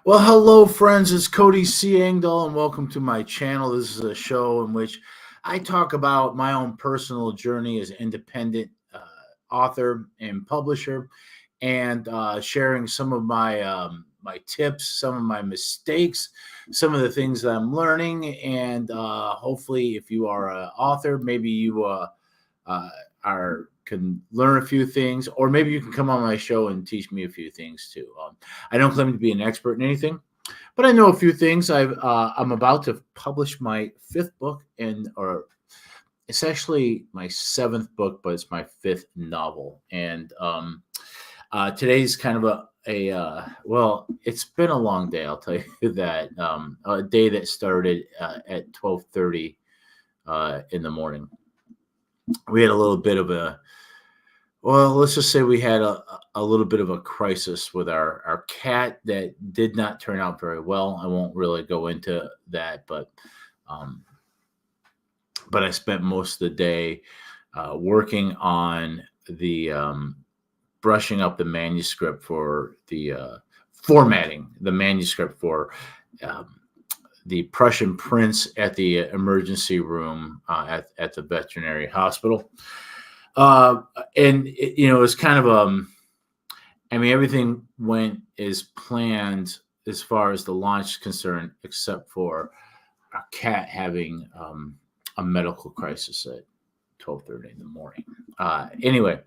Well, hello, friends. It's Cody C. Engdahl, and welcome to my channel. This is a show in which I talk about my own personal journey as an independent author and publisher, and sharing some of my tips, some of my mistakes, some of the things that I'm learning, and hopefully, if you are an author, maybe you uh, are can learn a few things, or maybe you can come on my show and teach me a few things too. I don't claim to be an expert in anything, but I know a few things. I'm about to publish my fifth book, or it's actually my seventh book, but it's my fifth novel. And today's kind of well, it's been a long day. I'll tell you that. A day that started at 12:30 in the morning. We had a little bit of a well, let's just say we had a little bit of a crisis with our cat that did not turn out very well. I won't really go into that, um, but I spent most of the day working on the brushing up the manuscript for the formatting the manuscript for um, the Prussian prince at the emergency room at the veterinary hospital. Uh, and it's kind of I mean, everything went as planned as far as the launch is concerned, except for a cat having a medical crisis at 12:30 in the morning. Anyway,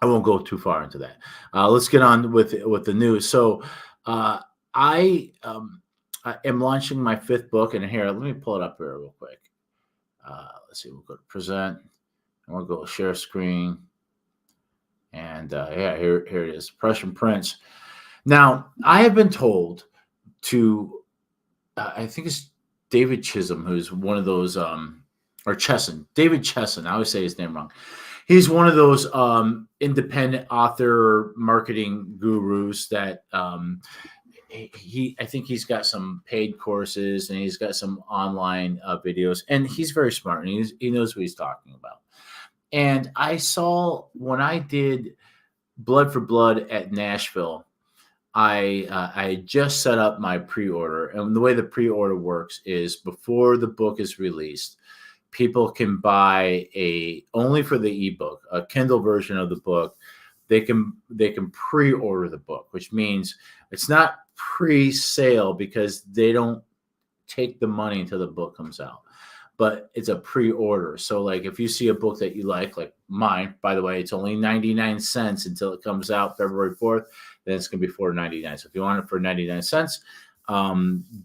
I won't go too far into that. Let's get on with the news. So, uh, I am launching my fifth book, and here, let me pull it up here real quick. Let's see. We'll go to present, and we'll go share screen, and yeah, here it is, Prussian Prince. Now, I have been told to, I think it's David Chisholm, who's one of those, or Chesson, David Chesson. I always say his name wrong. He's one of those independent author marketing gurus that I think he's got some paid courses and he's got some online videos, and he's very smart and he knows what he's talking about. And I saw when I did Blood for Blood at Nashville, I just set up my pre-order, and the way the pre-order works is before the book is released, people can buy only for the ebook, a Kindle version of the book. They can pre-order the book, which means it's not pre-sale because they don't take the money until the book comes out, but it's a pre-order. So like if you see a book that you like mine, by the way, it's only 99 cents until it comes out February 4th. Then it's going to be $4.99. So if you want it for 99 cents,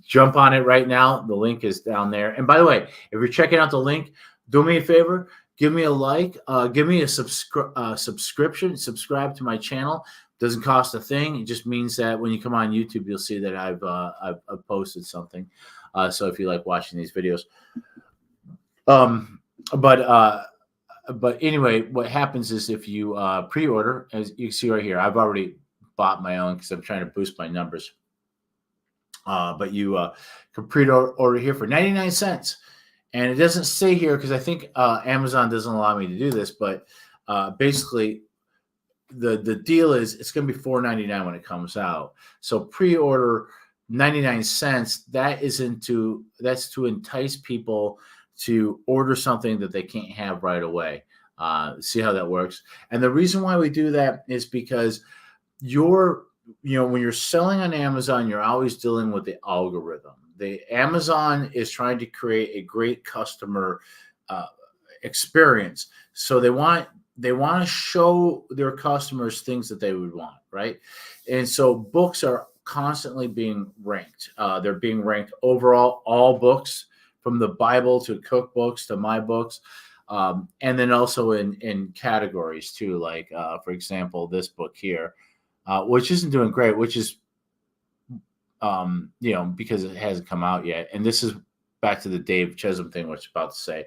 jump on it right now. The link is down there. And by the way, if you're checking out the link, do me a favor, give me a like, give me a subscription, subscribe to my channel. Doesn't cost a thing. It just means that when you come on YouTube, you'll see that I've posted something. So if you like watching these videos, but anyway, what happens is if you pre-order, as you can see right here, I've already bought my own because I'm trying to boost my numbers. But you can pre-order here for 99 cents. And it doesn't say here because I think Amazon doesn't allow me to do this, but basically the deal is it's going to be $4.99 when it comes out. So pre-order 99 cents. That's to entice people to order something that they can't have right away. See how that works. And the reason why we do that is because when you're selling on Amazon, you're always dealing with the algorithm. The Amazon is trying to create a great customer experience. So they want to show their customers things that they would want, right? And so books are constantly being ranked. They're being ranked overall, all books, from the Bible to cookbooks to my books, and then also in categories too. Like for example, this book here, which isn't doing great, which is because it hasn't come out yet. And this is back to the Dave Chisholm thing, which I'm about to say.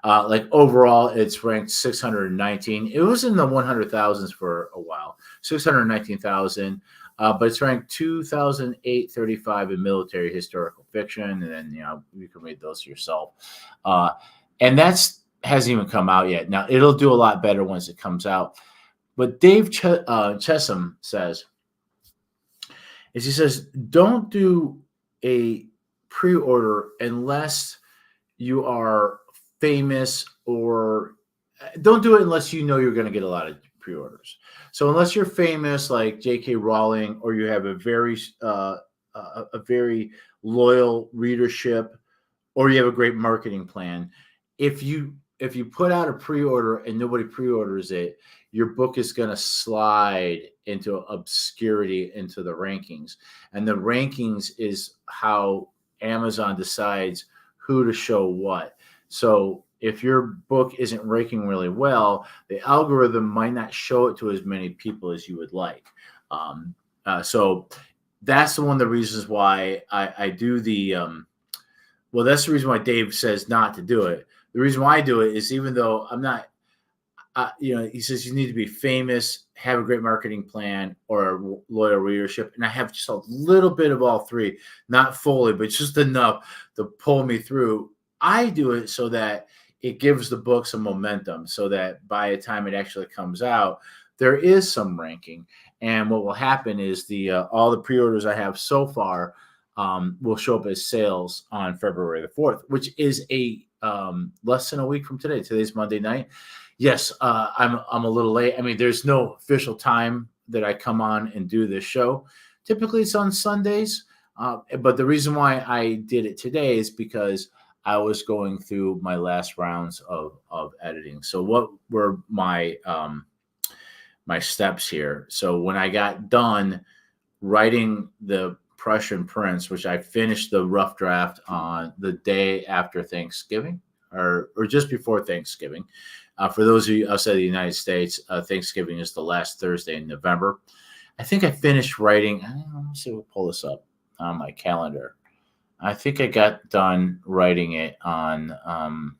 Like overall, it's ranked 619. It was in the 100,000s for a while, 619,000. But it's ranked 2,835 in military historical fiction, and then you can read those yourself. And hasn't even come out yet. Now it'll do a lot better once it comes out. But Dave Chisholm says is he says, don't do a pre-order unless you are famous, or don't do it unless you know you're going to get a lot of pre-orders. So unless you're famous like J.K. Rowling, or you have a very loyal readership, or you have a great marketing plan, if you put out a pre-order and nobody pre-orders it, your book is going to slide into obscurity, into the rankings. And the rankings is how Amazon decides who to show what. So if your book isn't ranking really well, the algorithm might not show it to as many people as you would like. So that's one of the reasons why I do the well, that's the reason why Dave says not to do it. The reason why I do it is, even though I'm not, he says you need to be famous, have a great marketing plan, or a loyal readership. And I have just a little bit of all three, not fully, but just enough to pull me through. I do it so that it gives the book some momentum, so that by the time it actually comes out, there is some ranking. And what will happen is all the pre-orders I have so far will show up as sales on February the 4th, which is less than a week from today. Today's Monday night. Yes, I'm a little late. I mean, there's no official time that I come on and do this show. Typically, it's on Sundays. But the reason why I did it today is because I was going through my last rounds of editing. So what were my steps here? So when I got done writing the Prussian Prince, which I finished the rough draft on the day after Thanksgiving, or just before Thanksgiving. For those of you outside the United States, Thanksgiving is the last Thursday in November. I think I finished writing. Let's see, we'll pull this up on my calendar. I think I got done writing it on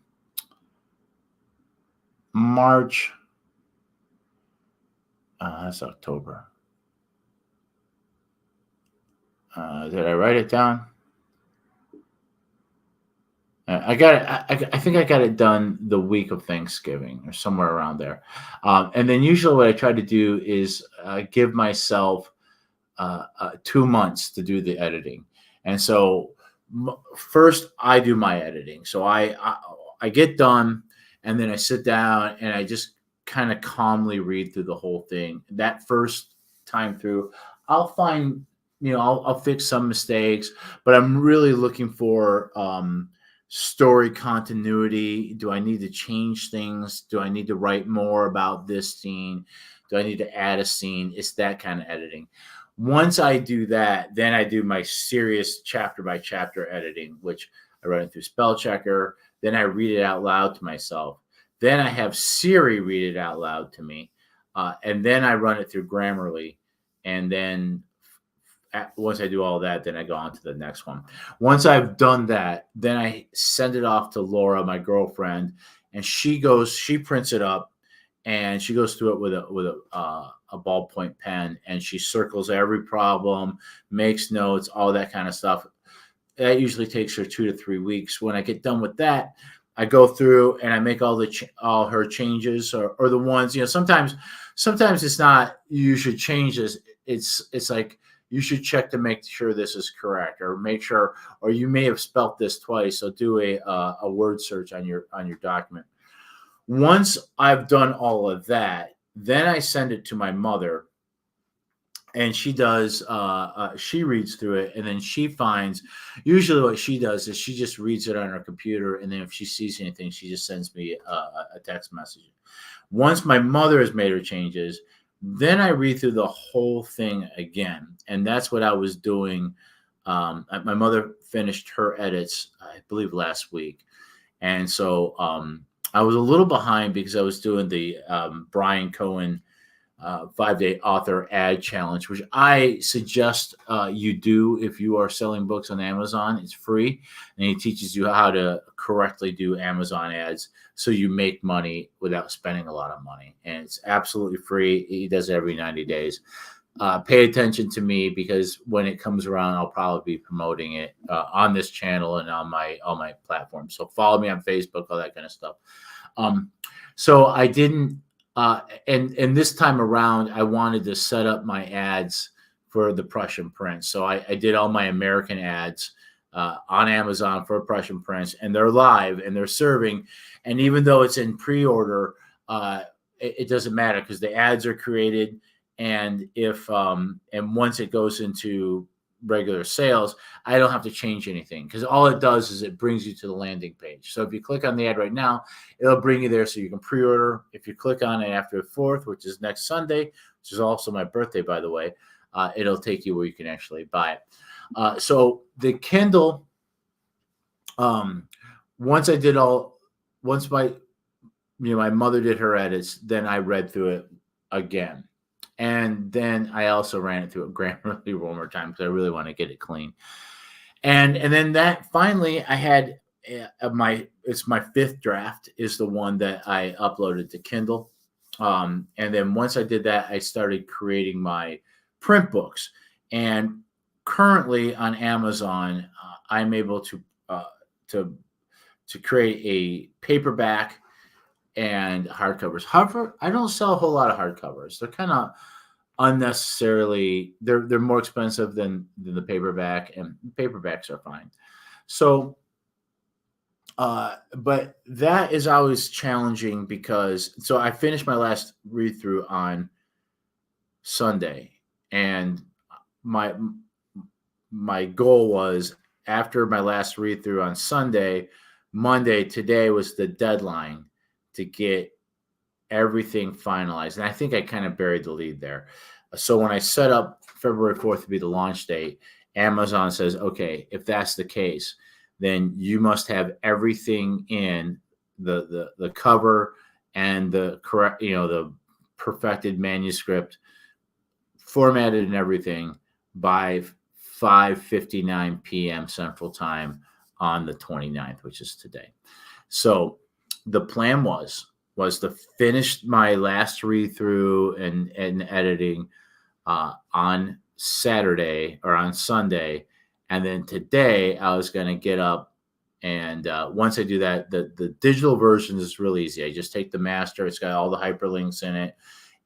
March. That's October. Did I write it down? I got it. I think I got it done the week of Thanksgiving, or somewhere around there. And then usually what I try to do is give myself 2 months to do the editing. And so first I do my editing. So I get done, and then I sit down and I just kind of calmly read through the whole thing. That first time through, I'll find, I'll fix some mistakes, but I'm really looking for story continuity. Do I need to change things? Do I need to write more about this scene? Do I need to add a scene? It's that kind of editing. Once I do that, then I do my serious chapter by chapter editing, which I run it through spell checker. Then I read it out loud to myself. Then I have Siri read it out loud to me. And then I run it through Grammarly. And then once I do all that, then I go on to the next one. Once I've done that, then I send it off to Laura, my girlfriend, and she prints it up, and she goes through it with a ballpoint pen, and she circles every problem, makes notes, all that kind of stuff. That usually takes her 2 to 3 weeks. When I get done with that, I go through and I make all her changes, or the ones, sometimes it's not you should change this. It's like, you should check to make sure this is correct, or make sure, or you may have spelt this twice. So do a word search on your document. Once I've done all of that, then I send it to my mother, and she does, she reads through it, and then she finds, usually what she does is she just reads it on her computer, and then if she sees anything, she just sends me a text message. Once my mother has made her changes, then I read through the whole thing again. And that's what I was doing. My mother finished her edits, I believe, last week. And so I was a little behind because I was doing the Brian Cohen 5-day author ad challenge, which I suggest you do if you are selling books on Amazon. It's free, and he teaches you how to correctly do Amazon ads so you make money without spending a lot of money. And it's absolutely free. He does it every 90 days. Pay attention to me, because when it comes around, I'll probably be promoting it on this channel and on my platforms. So follow me on Facebook, all that kind of stuff. So I didn't. And this time around, I wanted to set up my ads for the Prussian prints. So I did all my American ads on Amazon for Prussian prints, and they're live and they're serving. And even though it's in pre-order, it doesn't matter because the ads are created. And if and once it goes into regular sales, I don't have to change anything because all it does is it brings you to the landing page. So if you click on the ad right now, it'll bring you there so you can pre-order. If you click on it after the 4th, which is next Sunday, which is also my birthday, by the way, it'll take you where you can actually buy it. So the Kindle, once my mother did her edits, then I read through it again. And then I also ran it through a Grammarly one more time because I really want to get it clean. And then that finally I had it's my 5th draft is the one that I uploaded to Kindle. And then once I did that, I started creating my print books. And currently on Amazon, I'm able to create a paperback and hardcovers. However, I don't sell a whole lot of hardcovers. They're kind of unnecessarily, they're more expensive than the paperback, and paperbacks are fine. So, but that is always challenging because, so I finished my last read through on Sunday, and my goal was after my last read through on Sunday, Monday, today was the deadline to get everything finalized. And I think I kind of buried the lead there. So when I set up February 4th to be the launch date, Amazon says, okay, if that's the case, then you must have everything in the cover and the correct, the perfected manuscript formatted and everything by 5:59 p.m. Central Time on the 29th, which is today. So the plan was to finish my last read through and editing on Saturday or on Sunday. And then today I was going to get up and once I do that, the digital version is really easy. I just take the master. It's got all the hyperlinks in it.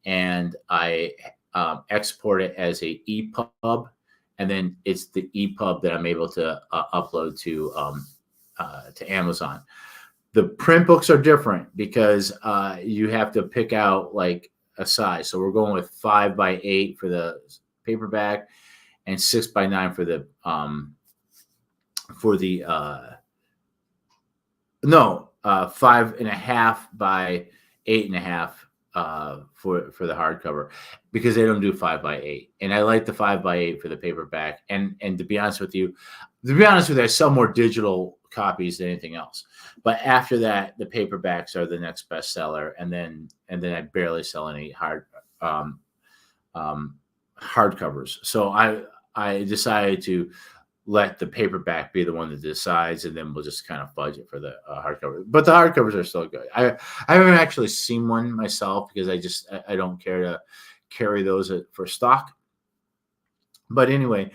And I export it as a EPUB. And then it's the EPUB that I'm able to upload to Amazon. The print books are different because you have to pick out like a size. So we're going with 5x8 for the paperback and 6x9 for the 5.5 by 8.5 for the hardcover because they don't do 5x8. And I like the 5x8 for the paperback. And to be honest with you, I sell more digital copies than anything else. But after that, the paperbacks are the next bestseller, and then I barely sell any hardcovers. So I decided to let the paperback be the one that decides, and then we'll just kind of fudge it for the hardcover. But the hardcovers are still good. I haven't actually seen one myself because I don't care to carry those for stock. But anyway,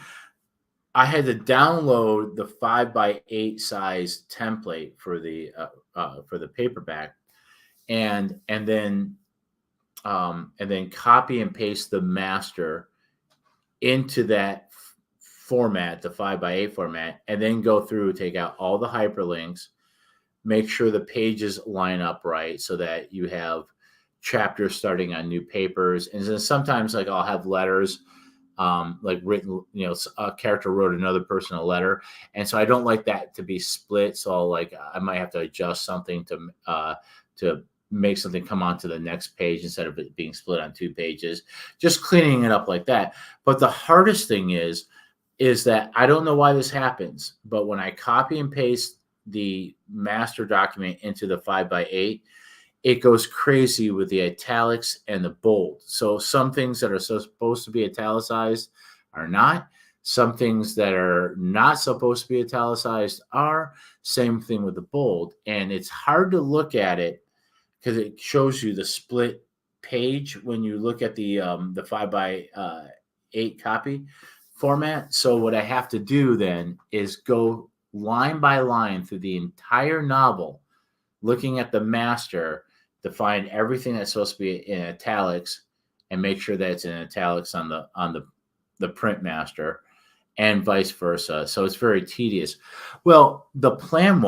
I had to download the 5x8 size template for the paperback, and then copy and paste the master into that format, the 5x8 format, and then go through, take out all the hyperlinks, make sure the pages line up right so that you have chapters starting on new papers. And then sometimes like I'll have letters like written, a character wrote another person a letter. And so I don't like that to be split. So I might have to adjust something to make something come onto the next page instead of it being split on 2 pages, just cleaning it up like that. But the hardest thing is that I don't know why this happens, but when I copy and paste the master document into the 5x8, it goes crazy with the italics and the bold. So some things that are supposed to be italicized are not. Some things that are not supposed to be italicized are. Same thing with the bold. And it's hard to look at it because it shows you the split page when you look at the 5x8 copy format. So what I have to do then is go line by line through the entire novel, looking at the master to find everything that's supposed to be in italics and make sure that it's in italics on the the print master, and vice versa. So it's very tedious. Well, the plan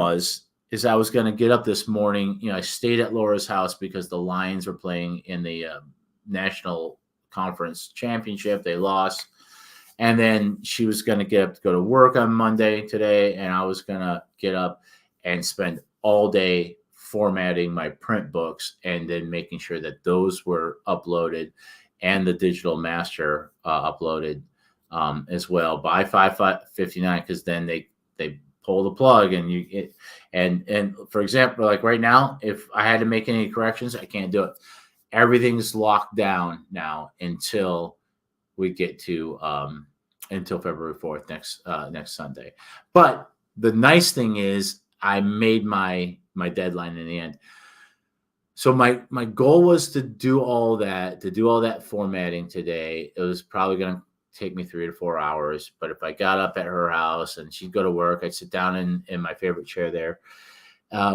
is I was going to get up this morning. I stayed at Laura's house because the Lions were playing in the National Conference Championship. They lost. And then she was going to get up to go to work on Monday today. And I was going to get up and spend all day formatting my print books and then making sure that those were uploaded and the digital master uploaded as well by 5:59, because then they pull the plug and for example, like right now, if I had to make any corrections, I can't do it. Everything's locked down now until we get to until February 4th, next Sunday. But the nice thing is I made my deadline in the end. So my goal was to do all that formatting today. It was probably going to take me 3 to 4 hours. But if I got up at her house and she'd go to work, I'd sit down in my favorite chair there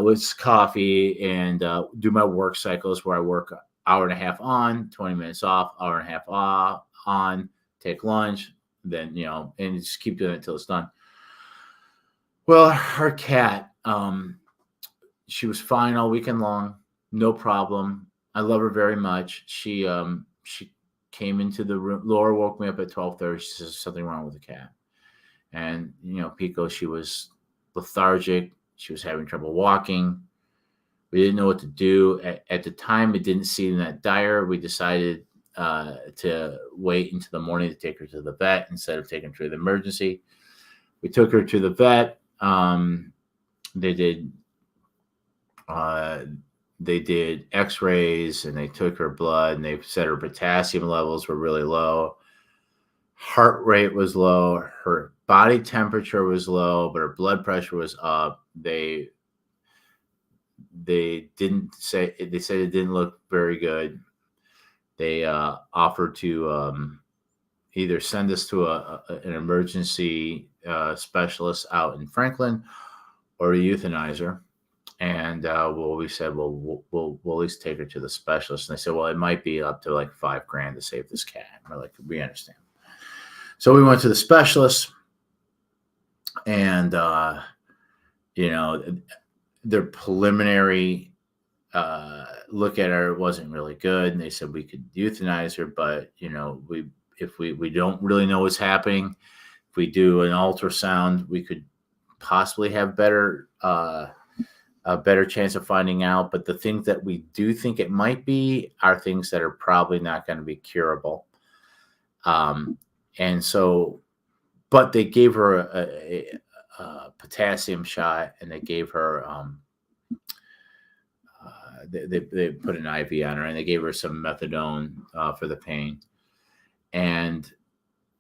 with coffee and do my work cycles where I work hour and a half on, 20 minutes off, hour and a half off, on, take lunch, then, and just keep doing it until it's done. Well, her cat, she was fine all weekend long. No problem. I love her very much. She came into the room. Laura woke me up at 12:30. She says, something wrong with the cat. And, Pico, she was lethargic. She was having trouble walking. We didn't know what to do. At the time, it didn't seem that dire. We decided to wait until the morning to take her to the vet instead of taking her to the emergency. We took her to the vet. They did x-rays and they took her blood and they said her potassium levels were really low. Heart rate was low. Her body temperature was low, but her blood pressure was up. They said it didn't look very good. They offered to either send us to an emergency specialist out in Franklin or euthanize her. And we said, we'll at least take her to the specialist. And they said, well, it might be up to like $5,000 to save this cat. And we're like, we understand. So we went to the specialist, and their preliminary look at her wasn't really good. And they said we could euthanize her, but if we don't really know what's happening, if we do an ultrasound, we could possibly have a better chance of finding out. But the things that we do think it might be are things that are probably not going to be curable. And so, but they gave her a potassium shot, and they gave her, they put an IV on her, and they gave her some methadone for the pain. And,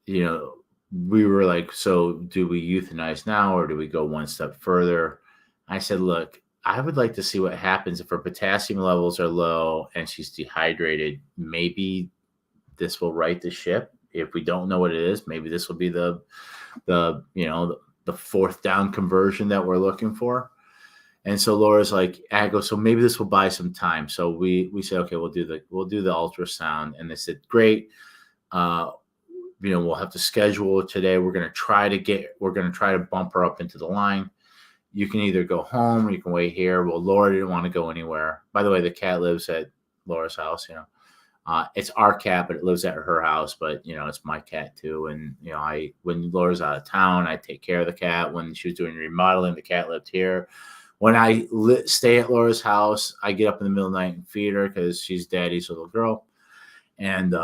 we were like, so do we euthanize now, or do we go one step further? I said, look, I would like to see what happens if her potassium levels are low and she's dehydrated. Maybe this will right the ship. If we don't know what it is, maybe this will be the fourth down conversion that we're looking for. And so Laura's like, I go, so maybe this will buy some time. So we said, okay, we'll do the ultrasound. And they said, great. We'll have to schedule it today. We're going to try to bump her up into the line. You can either go home or you can wait here. Well, Laura didn't want to go anywhere. By the way, the cat lives at Laura's house. It's our cat, but it lives at her house. But it's my cat too. And when Laura's out of town, I take care of the cat. When she was doing remodeling, the cat lived here. When I stay at Laura's house, I get up in the middle of the night and feed her because she's daddy's little girl. And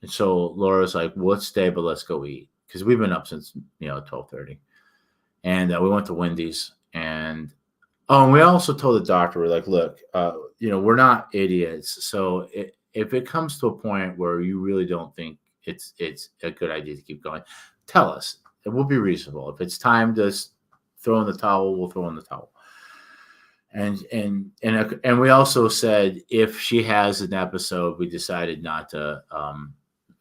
so Laura's like, well, let's stay, but let's go eat, because we've been up since 12:30. And we went to Wendy's, and we also told the doctor, we're like, look, we're not idiots. So if it comes to a point where you really don't think it's a good idea to keep going, tell us. It will be reasonable. If it's time to throw in the towel, we'll throw in the towel. And we also said if she has an episode, we decided not to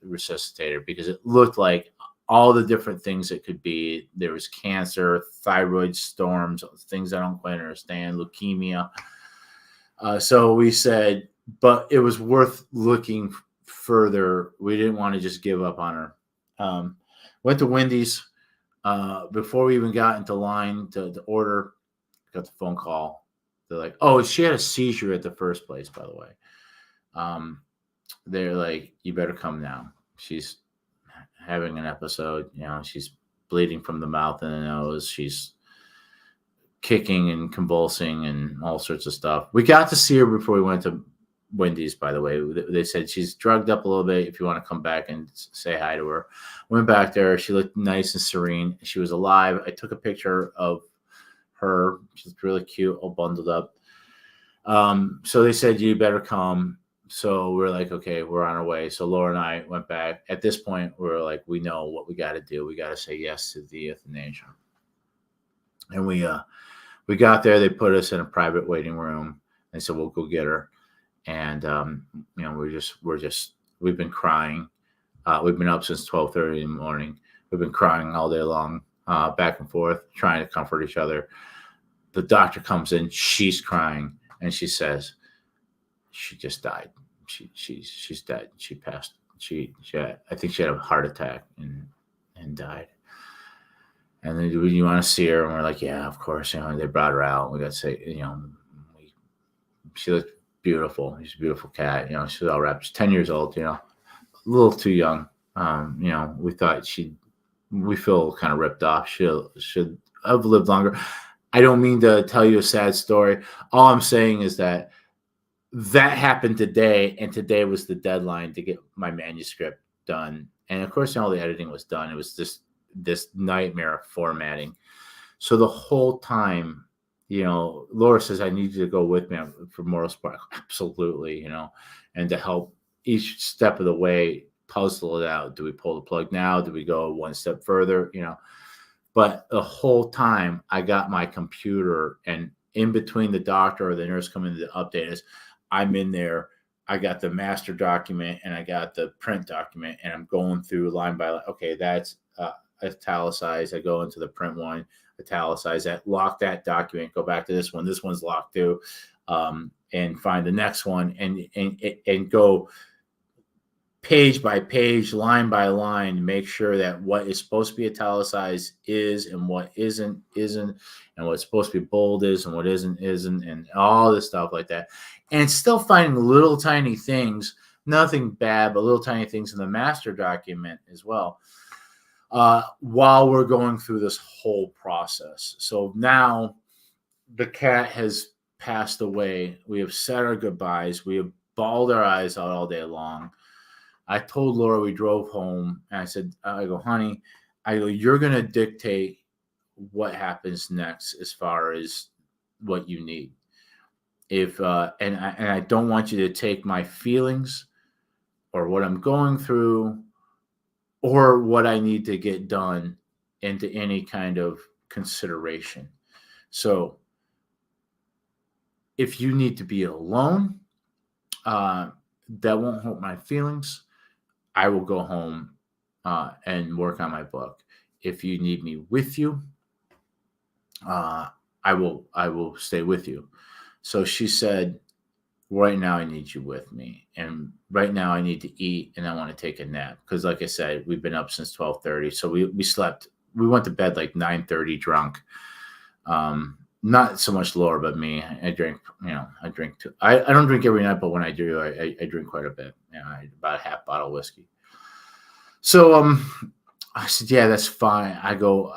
resuscitate her, because it looked like all the different things it could be. There was cancer, thyroid storms, things I don't quite understand, leukemia. So we said, but it was worth looking further. We didn't want to just give up on her. Um, went to Wendy's. Before we even got into line to order, got the phone call. They're like, "Oh, she had a seizure at the first place, by the way." Um, they're like, "You better come now. She's having an episode. She's bleeding from the mouth and the nose. She's kicking and convulsing and all sorts of stuff." We got to see her before we went to Wendy's, by the way. They said she's drugged up a little bit. If you want to come back and say hi to her. Went back there. She looked nice and serene. She was alive. I took a picture of her. She's really cute, all bundled up. So they said, "You better come." So we're like, okay, we're on our way. So Laura and I went back. At this point, we're like, we know what we got to do. We got to say yes to the euthanasia. And we got there. They put us in a private waiting room. They said, "We'll go get her." And we've been crying. We've been up since 12:30 in the morning. We've been crying all day long, back and forth, trying to comfort each other. The doctor comes in. She's crying, and she says, "She just died. She's dead. She passed. I think she had a heart attack and died." And then, "Do you want to see her?" And we're like, "Yeah, of course." They brought her out. We got to say, she looked beautiful. She's a beautiful cat. She's all wrapped. She's 10 years old. A little too young. We thought we feel kind of ripped off. She should have lived longer. I don't mean to tell you a sad story. All I'm saying is that happened today, and today was the deadline to get my manuscript done. And of course, all the editing was done. It was this nightmare of formatting. So the whole time, Laura says, "I need you to go with me for moral support." Absolutely, and to help each step of the way puzzle it out. Do we pull the plug now? Do we go one step further? But the whole time I got my computer, and in between the doctor or the nurse coming to update us, I'm in there. I got the master document and I got the print document, and I'm going through line by line. Okay, that's italicized. I go into the print one, italicize that, lock that document, go back to this one. This one's locked too, and find the next one, and go page by page, line by line, make sure that what is supposed to be italicized is, and what isn't, and what's supposed to be bold is, and what isn't, and all this stuff like that. And still finding little tiny things, nothing bad, but little tiny things in the master document as well, while we're going through this whole process. So now the cat has passed away. We have said our goodbyes. We have bawled our eyes out all day long. I told Laura, we drove home, and I said, "Honey, you're going to dictate what happens next as far as what you need. And I don't want you to take my feelings or what I'm going through or what I need to get done into any kind of consideration. So if you need to be alone, that won't hurt my feelings. I will go home and work on my book. If you need me with you, I will stay with you." So she said, "Right now I need you with me, and right now I need to eat, and I want to take a nap." Because, like I said, we've been up since 12:30, so we slept. We went to bed like 9:30, drunk. Not so much Laura, but me. I drink. I drink too. I don't drink every night, but when I do, I drink quite a bit. About a half bottle of whiskey. So I said, "Yeah, that's fine." I go.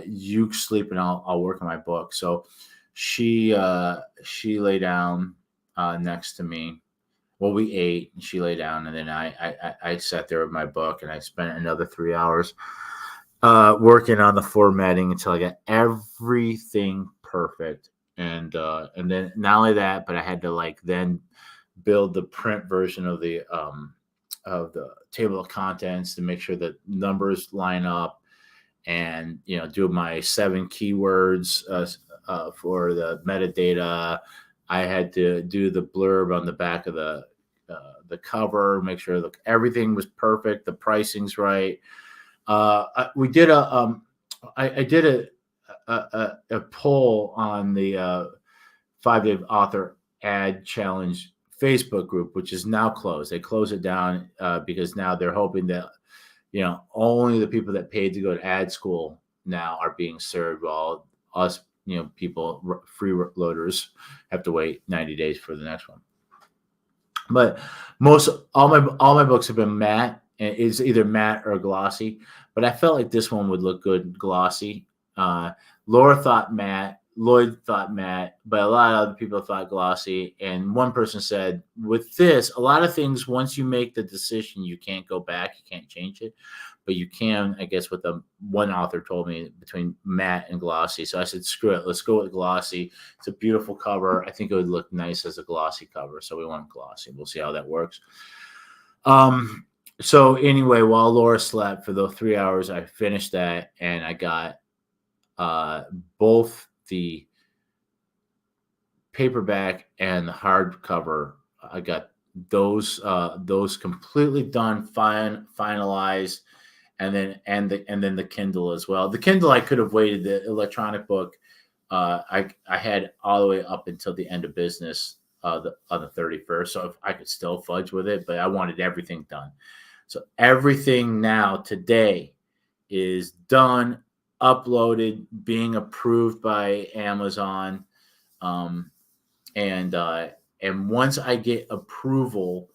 You sleep, and I'll work on my book. So she lay down next to me. Well, we ate, and she lay down, and then I sat there with my book, and I spent another 3 hours working on the formatting until I got everything perfect. And then not only that, but I had to then build the print version of the table of contents to make sure that numbers line up, and do my 7 keywords for the metadata. I had to do the blurb on the back of the cover, make sure everything was perfect, the pricing's right. We did I did a poll on the 5-Day Author Ad Challenge Facebook group, which is now closed. They closed it down because now they're hoping that only the people that paid to go to ad school now are being served, while us, people, freeloaders, have to wait 90 days for the next one. But most all my books have been matte. And it's either matte or glossy. But I felt like this one would look good glossy. Uh, Laura thought matte. Lloyd thought matte, but a lot of other people thought glossy. And one person said, with this, a lot of things, once you make the decision, you can't go back. You can't change it. But you can, I guess, what the one author told me, between matte and glossy. So I said, screw it. Let's go with glossy. It's a beautiful cover. I think it would look nice as a glossy cover. So we went glossy. We'll see how that works. So anyway, while Laura slept for those 3 hours, I finished that, and I got both the paperback and the hardcover. I got those completely done, finalized, and then the Kindle as well. The Kindle, I could have waited. The electronic book, I had all the way up until the end of business on the 31st, so if I could still fudge with it, but I wanted everything done. So everything now today is done, uploaded, being approved by Amazon, and once I get approval,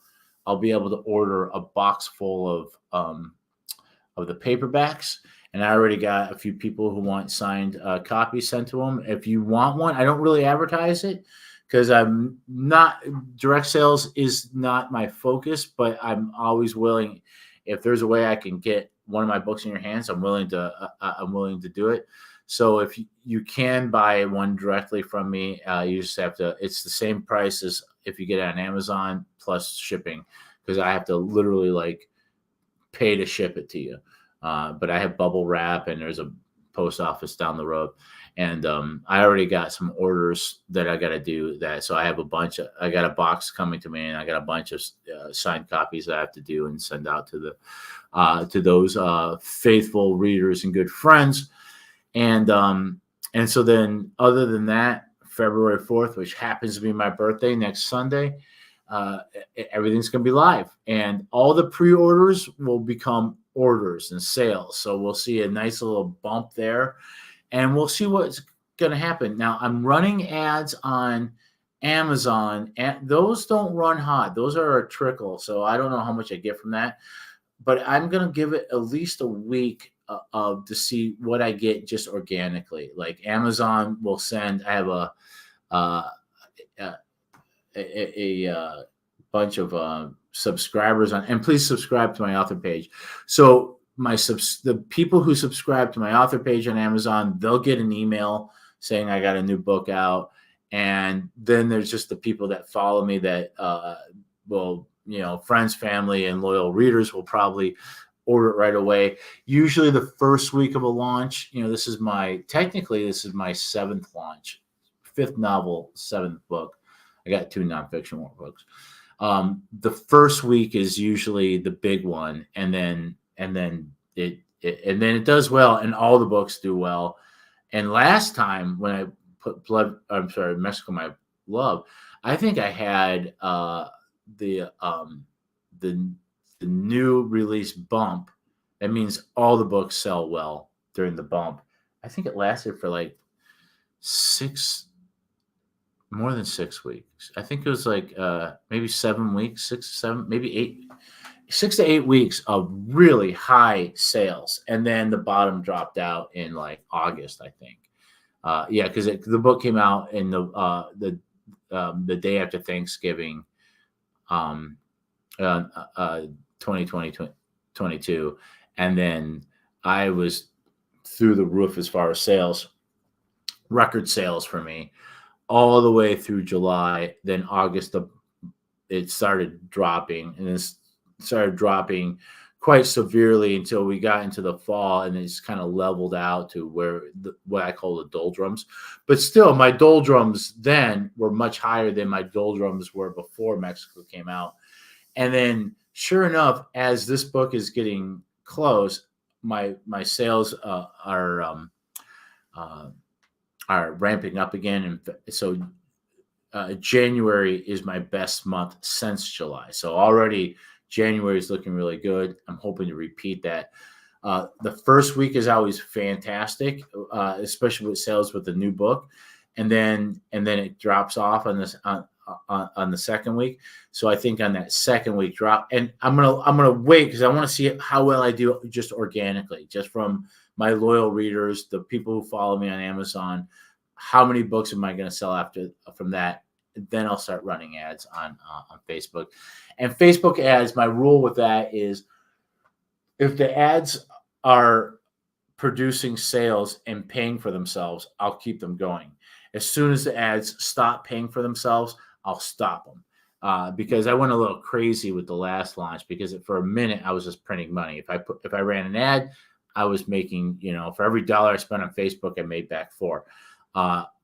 I'll be able to order a box full of the paperbacks. And I already got a few people who want signed copies sent to them. If you want one, I don't really advertise it because I'm not, direct sales is not my focus, but I'm always willing. If there's a way I can get one of my books in your hands, I'm willing to do it. So if you can buy one directly from me, you just have to, it's the same price as if you get it on Amazon plus shipping, because I have to literally pay to ship it to you. But I have bubble wrap, and there's a post office down the road. And I already got some orders that I got to do that. So I have I got a box coming to me, and I got a bunch of signed copies that I have to do and send out to those faithful readers and good friends. And so then, other than that, February 4th, which happens to be my birthday next Sunday, everything's going to be live, and all the pre-orders will become orders and sales. So we'll see a nice little bump there, and we'll see what's going to happen. Now, I'm running ads on Amazon, and those don't run hot. Those are a trickle. So I don't know how much I get from that, but I'm going to give it at least a week to see what I get just organically. Like Amazon will send, I have a bunch of subscribers on, and please subscribe to my author page. So the people who subscribe to my author page on Amazon, they'll get an email saying I got a new book out. And then there's just the people that follow me that will, friends, family, and loyal readers will probably order it right away. Usually the first week of a launch, this is my 7th launch, 5th novel, 7th book. I got 2 nonfiction workbooks. The first week is usually the big one, and then it does well, and all the books do well. And last time when I put Mexico My Love, I think I had the new release bump. That means all the books sell well during the bump. I think it lasted for more than 6 weeks. I think it was maybe 7 weeks, 6, 7, maybe 8, 6 to 8 weeks of really high sales. And then the bottom dropped out in August, I think. Because the book came out in the day after Thanksgiving, 2022. And then I was through the roof as far as sales, record sales for me, all the way through July. Then August, it started dropping, and then started dropping quite severely until we got into the fall, and it's kind of leveled out to what I call the doldrums. But still, my doldrums then were much higher than my doldrums were before Mexico came out. And then, sure enough, as this book is getting close, my sales are ramping up again, and so January is my best month since July. So already January is looking really good. I'm hoping to repeat that. The first week is always fantastic, especially with sales with the new book, and then it drops off on this on the second week. So I think on that second week drop, and I'm gonna wait because I want to see how well I do just organically, just from my loyal readers, the people who follow me on Amazon. How many books am I going to sell from that? Then I'll start running ads on Facebook. And Facebook ads, my rule with that is if the ads are producing sales and paying for themselves, I'll keep them going. As soon as the ads stop paying for themselves, I'll stop them. Because I went a little crazy with the last launch because for a minute I was just printing money. If I ran an ad, I was making, for every $1 I spent on Facebook, I made back $4.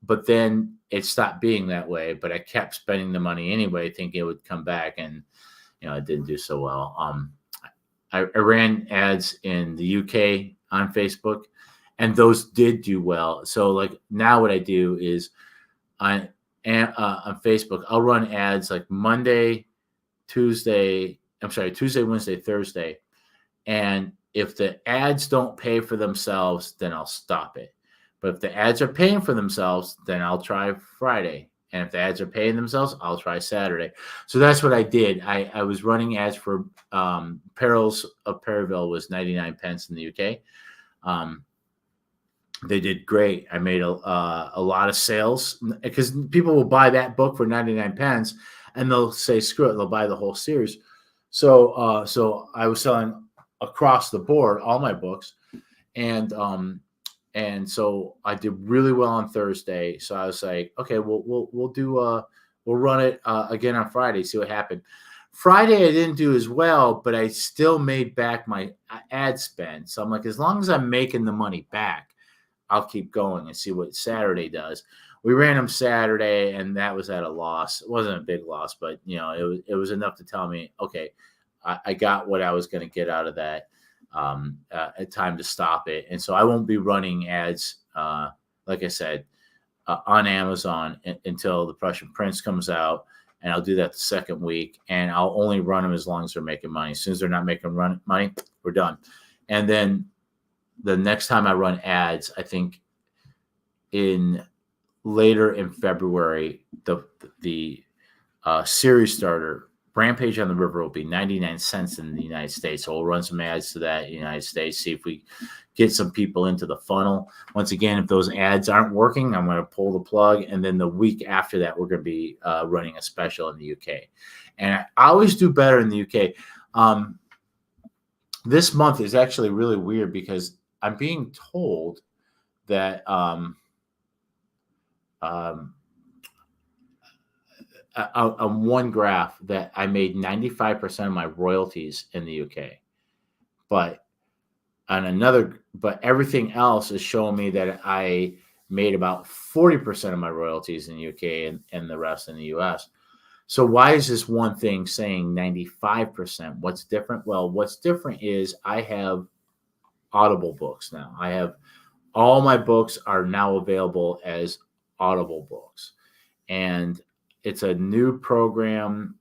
But then it stopped being that way, but I kept spending the money anyway, thinking it would come back, and it didn't do so well. I ran ads in the UK on Facebook, and those did do well. So like now what I do is on Facebook, I'll run ads like Tuesday, Wednesday, Thursday. And if the ads don't pay for themselves, then I'll stop it. But if the ads are paying for themselves, then I'll try Friday. And if the ads are paying themselves, I'll try Saturday. So that's what I did. I was running ads for Perils of Perryville was 99 pence in the UK. They did great. I made a lot of sales because people will buy that book for 99 pence and they'll say, screw it, they'll buy the whole series. So I was selling across the board, all my books. And so I did really well on Thursday. So I was like, okay, we'll run it again on Friday, see what happened. Friday I didn't do as well, but I still made back my ad spend. So I'm like, as long as I'm making the money back, I'll keep going and see what Saturday does. We ran them Saturday, and that was at a loss. It wasn't a big loss, but it was enough to tell me, okay, I got what I was going to get out of that. Time to stop it. And so I won't be running ads, like I said, on Amazon until the Prussian Prince comes out, and I'll do that the second week, and I'll only run them as long as they're making money. As soon as they're not making money, we're done. And then the next time I run ads, I think later in February, the series starter Rampage on the River will be 99 cents in the United States. So we'll run some ads to that in the United States, see if we get some people into the funnel. Once again, if those ads aren't working, I'm going to pull the plug. And then the week after that, we're going to be running a special in the UK. And I always do better in the UK. This month is actually really weird because I'm being told that on one graph that I made 95% of my royalties in the UK, but everything else is showing me that I made about 40% of my royalties in the UK and the rest in the US. So why is this one thing saying 95%? What's different? Well, what's different is I have Audible books now. I have all my books are now available as Audible books, and it's a new program.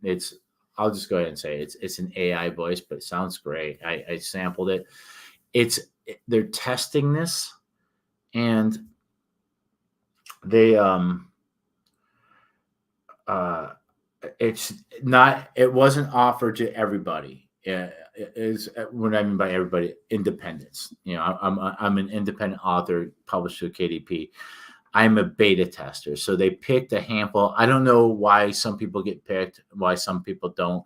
I'll just go ahead and say it's an AI voice, but it sounds great. I sampled it. They're testing this, and they it wasn't offered to everybody. Is what I mean by everybody, independents. I'm an independent author published through KDP. I'm a beta tester. So they picked a handful. I don't know why some people get picked, why some people don't.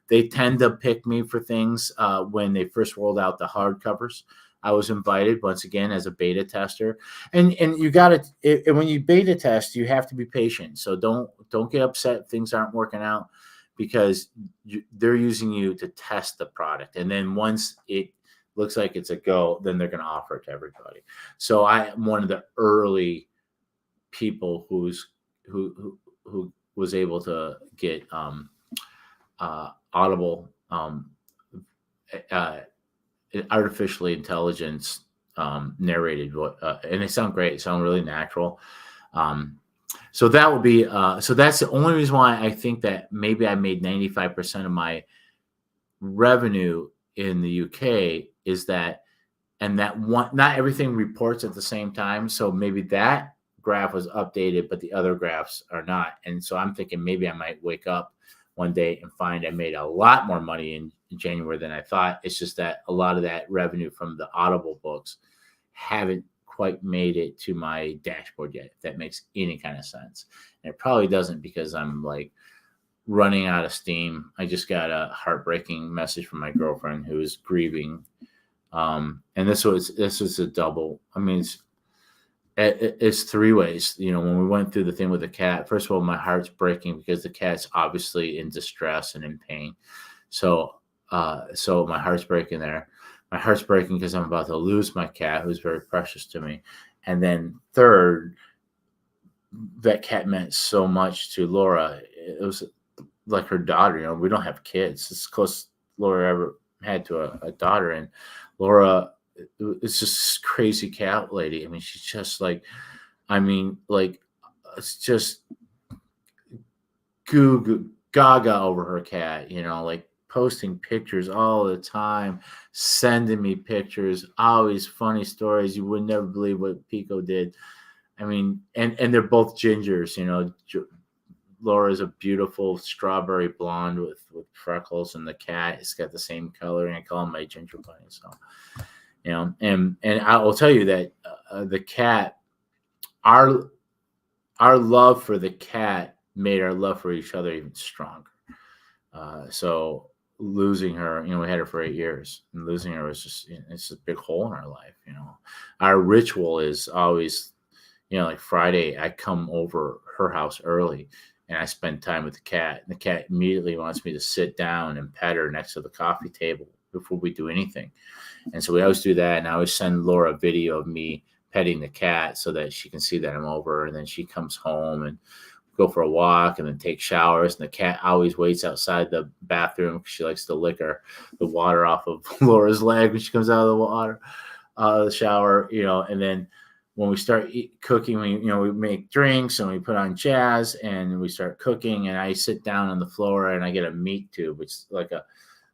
They tend to pick me for things when they first rolled out the hardcovers. I was invited once again as a beta tester. And you got to, when you beta test, you have to be patient. So don't get upset if things aren't working out, because they're using you to test the product. And then once it looks like it's a go, then they're going to offer it to everybody. So I am one of the early people who was able to get Audible artificially intelligence narrated, and they sound great. They sound really natural. So that would be so that's the only reason why I think that maybe I made 95% of my revenue in the UK is that, and that one, not everything reports at the same time. So maybe that graph was updated, but the other graphs are not. And so I'm thinking maybe I might wake up one day and find I made a lot more money in January than I thought. It's just that a lot of that revenue from the Audible books haven't quite made it to my dashboard yet, if that makes any kind of sense. And it probably doesn't, because I'm like running out of steam. I just got a heartbreaking message from my girlfriend who is grieving. And this was a double. I mean, it's three ways. You know, when we went through the thing with the cat, first of all, my heart's breaking because the cat's obviously in distress and in pain. So my heart's breaking there. My heart's breaking because I'm about to lose my cat, who's very precious to me. And then third, that cat meant so much to Laura. It was like her daughter. You know, we don't have kids. It's close Laura ever had to a daughter. And Laura, it's just this crazy cat lady. I mean, she's just like, it's just goo gaga over her cat, you know, like posting pictures all the time, sending me pictures, always funny stories. You would never believe what Pico did. I mean, and they're both gingers, you know. Laura's a beautiful strawberry blonde with freckles, and the cat has got the same color, and I call him my ginger bunny. So, you know, and I will tell you that the cat, our love for the cat made our love for each other even stronger. So losing her, you know, we had her for 8 years, and losing her was just, you know, it's a big hole in our life. You know, our ritual is always, you know, like Friday, I come over her house early and I spend time with the cat. And the cat immediately wants me to sit down and pet her next to the coffee table before we do anything. And so we always do that. And I always send Laura a video of me petting the cat so that she can see that I'm over. And then she comes home and go for a walk and then take showers. And the cat always waits outside the bathroom because she likes to lick the water off of Laura's leg when she comes out of the water, the shower, you know. And then when we start cooking, we make drinks and we put on jazz and we start cooking, and I sit down on the floor and I get a meat tube, which is like one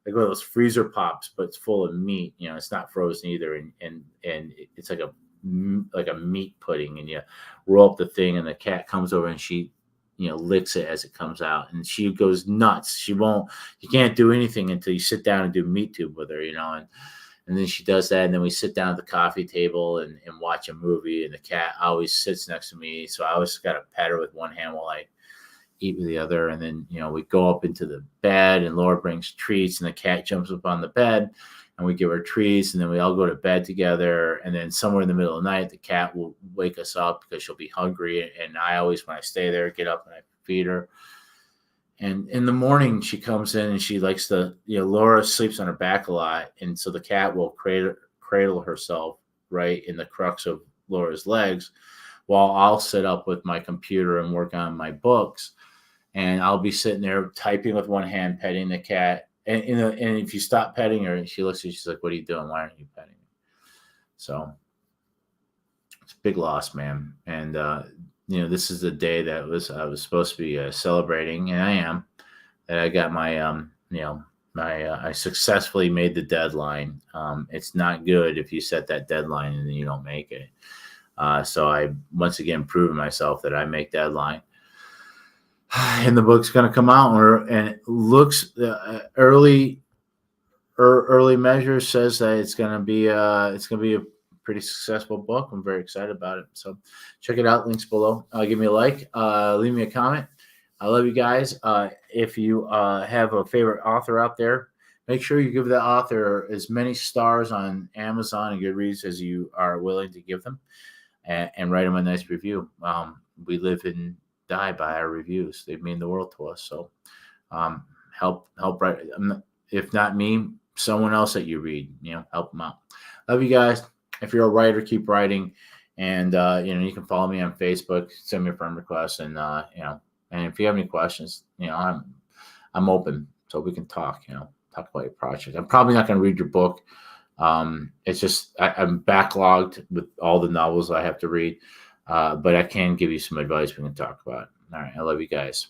of those freezer pops, but it's full of meat. You know, it's not frozen either, and it's like a meat pudding, and you roll up the thing, and the cat comes over and she, you know, licks it as it comes out, and she goes nuts. You can't do anything until you sit down and do meat tube with her, you know, and then she does that, and then we sit down at the coffee table and watch a movie, and the cat always sits next to me, so I always got to pet her with one hand while I eat with the other. And then, you know, we go up into the bed, and Laura brings treats, and the cat jumps up on the bed, and we give her treats, and then we all go to bed together. And then somewhere in the middle of the night, the cat will wake us up because she'll be hungry, and I always, when I stay there, get up and I feed her. And in the morning, she comes in and she likes to, you know, Laura sleeps on her back a lot. And so the cat will cradle herself right in the crux of Laura's legs while I'll sit up with my computer and work on my books. And I'll be sitting there typing with one hand, petting the cat. And if you stop petting her, she looks at you, she's like, "What are you doing? Why aren't you petting me?" So it's a big loss, man. And, you know, this is the day that I was supposed to be celebrating, and I am. That I got my, I successfully made the deadline. It's not good if you set that deadline and then you don't make it. So I once again proven myself that I make deadline. And the book's going to come out, and it looks early measure says that it's going to be a pretty successful book. I'm very excited about it. So check it out. Links below. Give me a like. Leave me a comment. I love you guys. If you have a favorite author out there, make sure you give that author as many stars on Amazon and Goodreads as you are willing to give them, and write them a nice review. We live and die by our reviews. They mean the world to us. So help write. If not me, someone else that you read, you know, help them out. Love you guys. If you're a writer, keep writing. And, you know, you can follow me on Facebook, send me a friend request. And, you know, and if you have any questions, you know, I'm open so we can talk, you know, talk about your project. I'm probably not going to read your book. It's just, I'm backlogged with all the novels I have to read. But I can give you some advice we can talk about. All right. I love you guys.